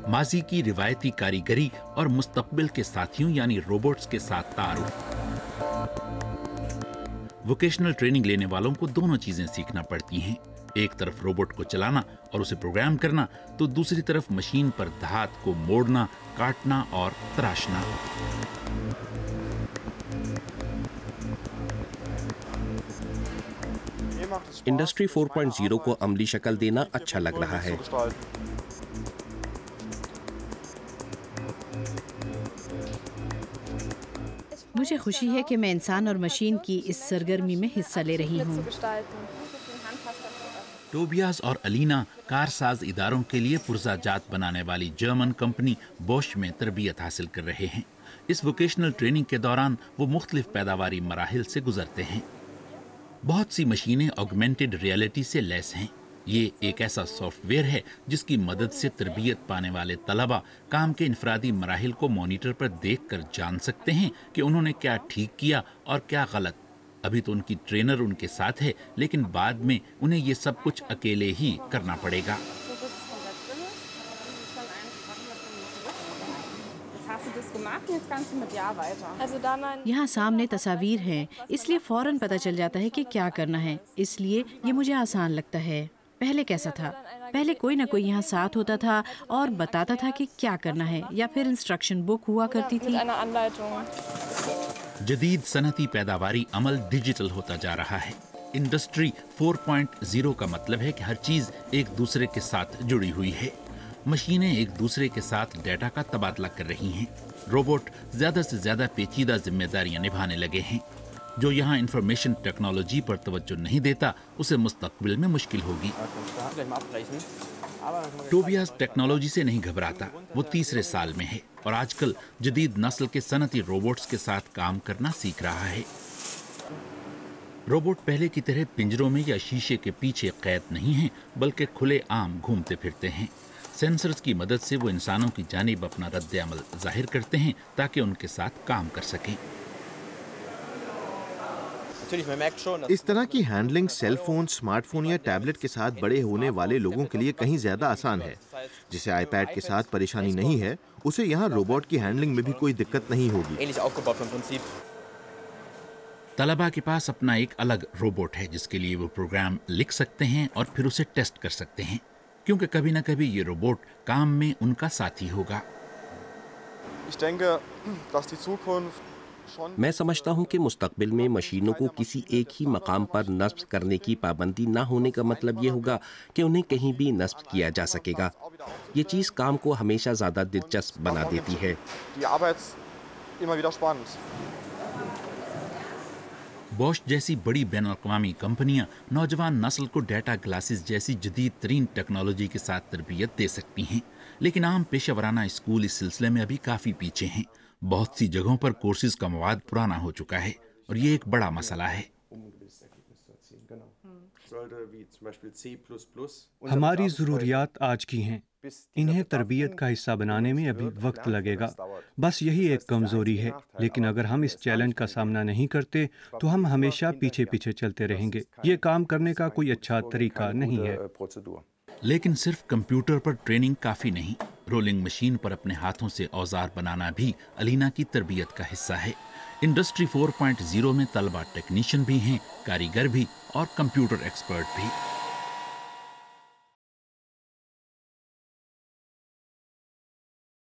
माजी की रिवायती कारीगरी और मुस्तकबिल के साथियों यानी रोबोट्स के साथ तारुफ। वोकेशनल ट्रेनिंग लेने वालों को दोनों चीजें सीखना पड़ती हैं, एक तरफ रोबोट को चलाना और उसे प्रोग्राम करना, तो दूसरी तरफ मशीन पर धात को मोड़ना, काटना और तराशना। इंडस्ट्री 4.0 को अमली शक्ल देना अच्छा लग रहा है। मुझे खुशी है कि मैं इंसान और मशीन की इस सरगर्मी में हिस्सा ले रही हूँ। टोबियास और अलीना कारसाज इदारों के लिए पुर्जा जात बनाने वाली जर्मन कंपनी बॉश में तरबियत हासिल कर रहे हैं। इस वोकेशनल ट्रेनिंग के दौरान वो मुख्तलिफ पैदावारी मराहिल से गुजरते हैं। बहुत सी मशीनें ऑगमेंटेड रियलिटी से लैस हैं। ये एक ऐसा सॉफ्टवेयर है जिसकी मदद से तरबियत पाने वाले तलबा काम के इनफरादी मराहिल को मॉनिटर पर देखकर जान सकते हैं कि उन्होंने क्या ठीक किया और क्या गलत। अभी तो उनकी ट्रेनर उनके साथ है, लेकिन बाद में उन्हें ये सब कुछ अकेले ही करना पड़ेगा। यहाँ सामने तस्वीर हैं, इसलिए फौरन पता चल जाता है कि क्या करना है, इसलिए ये मुझे आसान लगता है। पहले कैसा था? पहले कोई ना कोई यहाँ साथ होता था और बताता था कि क्या करना है, या फिर इंस्ट्रक्शन बुक हुआ करती थी। जदीद सनती पैदावारी अमल डिजिटल होता जा रहा है। इंडस्ट्री 4.0 का मतलब है कि हर चीज एक दूसरे के साथ जुड़ी हुई है। मशीनें एक दूसरे के साथ डेटा का तबादला कर रही हैं। रोबोट ज्यादा से ज्यादा पेचीदा जिम्मेदारियां निभाने लगे हैं। जो यहाँ इंफॉर्मेशन टेक्नोलॉजी पर तवज्जो नहीं देता, उसे मुस्तकबिल में मुश्किल होगी। टोबियास टेक्नोलॉजी से नहीं घबराता। वो तीसरे साल में है और आजकल जदीद नस्ल के सनती रोबोट्स के साथ काम करना सीख रहा है। रोबोट पहले की तरह पिंजरों में या शीशे के पीछे कैद नहीं हैं, बल्कि खुले आम घूमते फिरते हैं। सेंसर्स की मदद से वो इंसानों की जानिब अपना रद्द अमल जाहिर करते हैं ताकि उनके साथ काम कर सकें। इस तरह की हैंडलिंग सेल फोन, स्मार्टफोन या टैबलेट के साथ बड़े होने वाले लोगों के लिए कहीं ज्यादा आसान है। जिसे आईपैड के साथ परेशानी नहीं है, उसे यहाँ रोबोट की हैंडलिंग में भी कोई दिक्कत नहीं होगी। तलबा के पास अपना एक अलग रोबोट है जिसके लिए वो प्रोग्राम लिख सकते हैं और फिर उसे टेस्ट कर सकते हैं, क्योंकि कभी न कभी ये रोबोट काम में उनका साथी होगा। मैं समझता हूं कि मुस्तकबिल में मशीनों को किसी एक ही मकाम पर नस्ब करने की पाबंदी न होने का मतलब ये होगा कि उन्हें कहीं भी नस्ब किया जा सकेगा। ये चीज़ काम को हमेशा ज़्यादा दिलचस्प बना देती है। बॉश जैसी बड़ी बैनुल-अक़वामी कंपनियां नौजवान नस्ल को डेटा ग्लासेस जैसी जदीद तरीन टेक्नोलॉजी के साथ तरबियत दे सकती हैं, लेकिन आम पेशेवराना स्कूल इस सिलसिले में अभी काफ़ी पीछे हैं। बहुत सी जगहों पर कोर्सेज का मवाद पुराना हो चुका है और ये एक बड़ा मसला है। हमारी ज़रूरियात आज की हैं, इन्हें तरबियत का हिस्सा बनाने में अभी वक्त लगेगा। बस यही एक कमज़ोरी है, लेकिन अगर हम इस चैलेंज का सामना नहीं करते तो हम हमेशा पीछे पीछे चलते रहेंगे। ये काम करने का कोई अच्छा तरीका नहीं है। लेकिन सिर्फ कंप्यूटर पर ट्रेनिंग काफ़ी नहीं। रोलिंग मशीन पर अपने हाथों से औजार बनाना भी अलीना की तरबियत का हिस्सा है। इंडस्ट्री 4.0 में तलबा टेक्नीशियन भी हैं, कारीगर भी और कंप्यूटर एक्सपर्ट भी।